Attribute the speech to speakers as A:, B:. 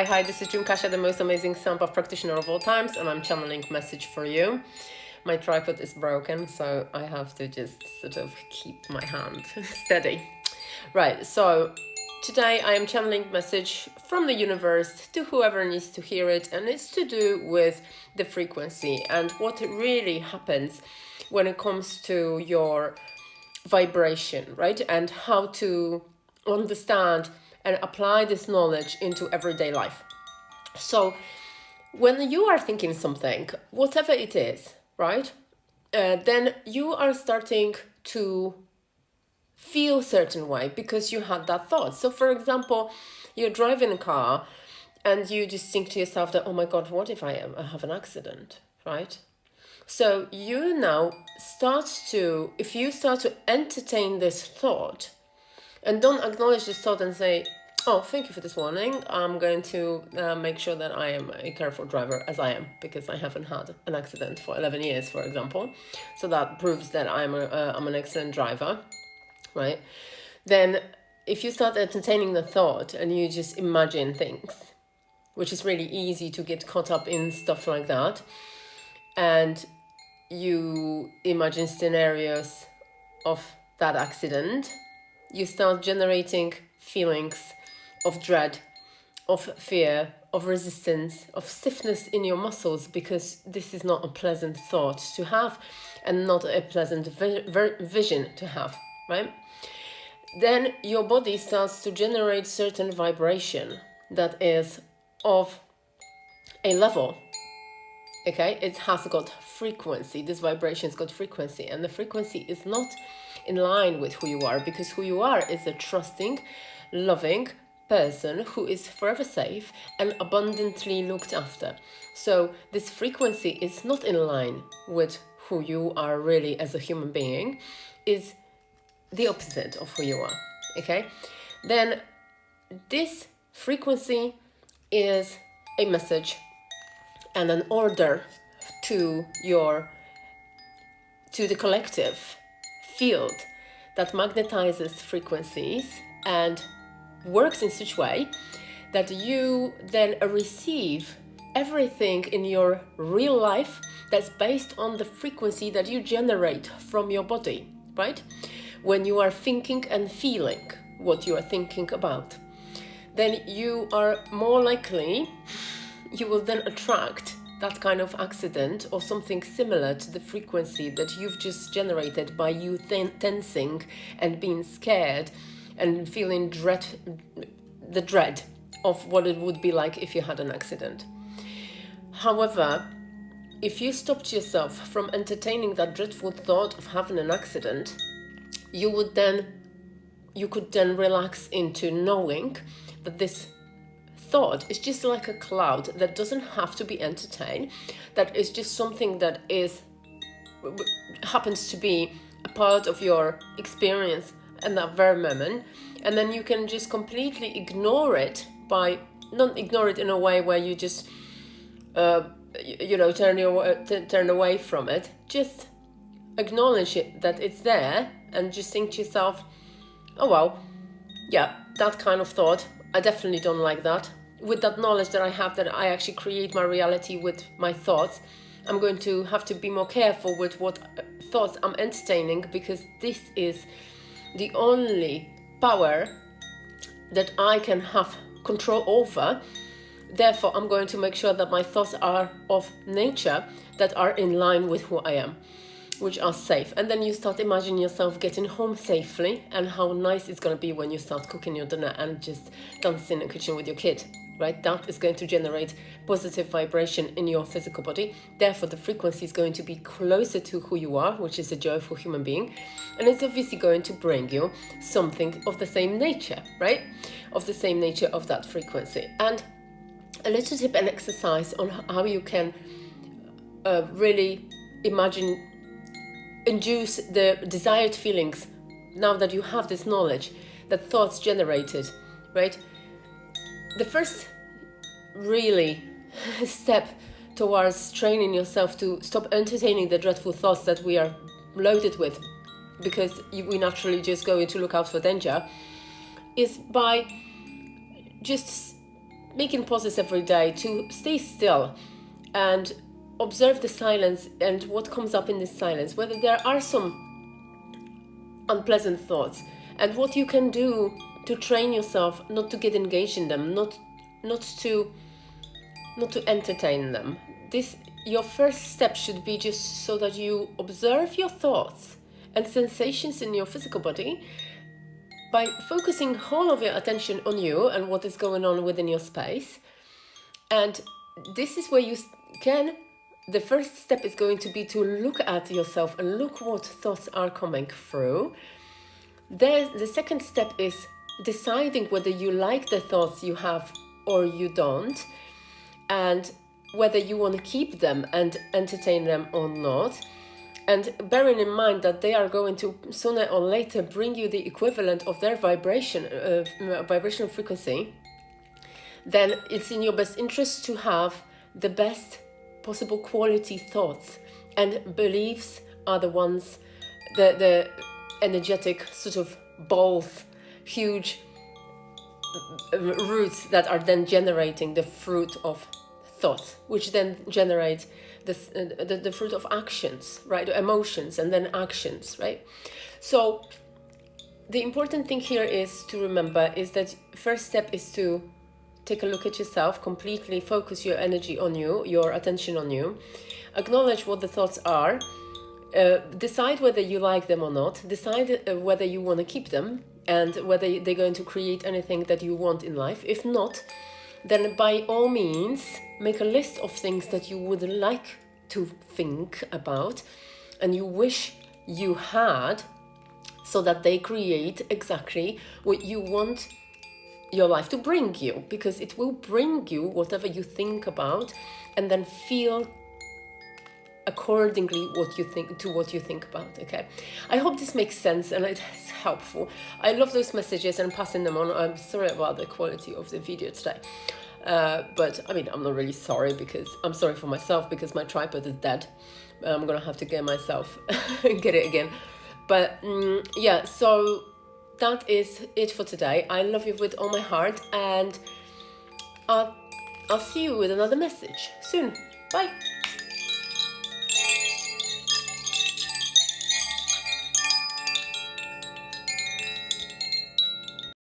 A: Hi, this is Dream Kasha, the most amazing sound bath practitioner of all times, and I'm channeling message for you. My tripod is broken, so I have to just sort of keep my hand steady. Right, so today I am channeling message from the universe to whoever needs to hear it, and it's to do with the frequency and what really happens when it comes to your vibration, right? And how to understand and apply this knowledge into everyday life. So when you are thinking something, whatever it is, right, then you are starting to feel a certain way because you had that thought. So for example, you're driving a car and you just think to yourself that, oh my God, what if I have an accident, right? So you now if you start to entertain this thought and don't acknowledge this thought and say, oh, thank you for this warning. I'm going to make sure that I am a careful driver, as I am, because I haven't had an accident for 11 years, for example. So that proves that I'm an excellent driver, right? Then if you start entertaining the thought and you just imagine things, which is really easy to get caught up in stuff like that, and you imagine scenarios of that accident, you start generating feelings of dread, of fear, of resistance, of stiffness in your muscles, because this is not a pleasant thought to have and not a pleasant vision to have, right? Then your body starts to generate certain vibration that is of a level. Okay, it has got frequency. This vibration's got frequency, and the frequency is not in line with who you are, because who you are is a trusting, loving person who is forever safe and abundantly looked after. So this frequency is not in line with who you are really as a human being, is the opposite of who you are. Okay, then this frequency is a message and an order to the collective field that magnetizes frequencies and works in such a way that you then receive everything in your real life that's based on the frequency that you generate from your body, right? When you are thinking and feeling what you are thinking about, then you are more likely, you will then attract that kind of accident or something similar to the frequency that you've just generated by you tensing and being scared and feeling the dread of what it would be like if you had an accident. However, if you stopped yourself from entertaining that dreadful thought of having an accident, you could then relax into knowing that this thought is just like a cloud that doesn't have to be entertained, that is just something that happens to be a part of your experience in that very moment, and then you can just completely ignore it not ignore it in a way where you just turn away from it. Just acknowledge it, that it's there, and just think to yourself, oh well, yeah, that kind of thought, I definitely don't like that. With that knowledge that I have, that I actually create my reality with my thoughts, I'm going to have to be more careful with what thoughts I'm entertaining, because this is the only power that I can have control over. Therefore, I'm going to make sure that my thoughts are of nature that are in line with who I am, which are safe. And then you start imagining yourself getting home safely, and how nice it's going to be when you start cooking your dinner and just dancing in the kitchen with your kid, right? That is going to generate positive vibration in your physical body. Therefore, the frequency is going to be closer to who you are, which is a joyful human being. And it's obviously going to bring you something of the same nature, right? Of the same nature of that frequency. And a little tip and exercise on how you can really induce the desired feelings now that you have this knowledge that thoughts generated, right? The first really step towards training yourself to stop entertaining the dreadful thoughts that we are loaded with, because we naturally just go to look out for danger, is by just making pauses every day to stay still and observe the silence and what comes up in this silence, whether there are some unpleasant thoughts, and what you can do to train yourself not to get engaged in them, not to entertain them. Your first step should be just so that you observe your thoughts and sensations in your physical body by focusing whole of your attention on you and what is going on within your space. And this is where you can, the first step is going to be to look at yourself and look what thoughts are coming through. Then the second step is deciding whether you like the thoughts you have or you don't, and whether you want to keep them and entertain them or not. And bearing in mind that they are going to sooner or later bring you the equivalent of their vibrational frequency, then it's in your best interest to have the best possible quality thoughts. And beliefs are the ones, the energetic sort of balls, huge roots that are then generating the fruit of thoughts, which then generate the fruit of actions, right? Emotions and then actions, right? So the important thing here is to remember is that first step is to take a look at yourself, completely focus your energy on you, your attention on you, acknowledge what the thoughts are, decide whether you like them or not, decide whether you want to keep them and whether they're going to create anything that you want in life. If not, then by all means, make a list of things that you would like to think about and you wish you had, so that they create exactly what you want your life to bring you, because it will bring you whatever you think about, and then feel accordingly what you think about. Okay, I hope this makes sense and it's helpful. I love those messages and passing them on. I'm sorry about the quality of the video today, but I mean, I'm not really sorry, because I'm sorry for myself because my tripod is dead. I'm gonna have to get it again. But yeah, so that is it for today. I love you with all my heart, and I'll see you with another message soon. Bye.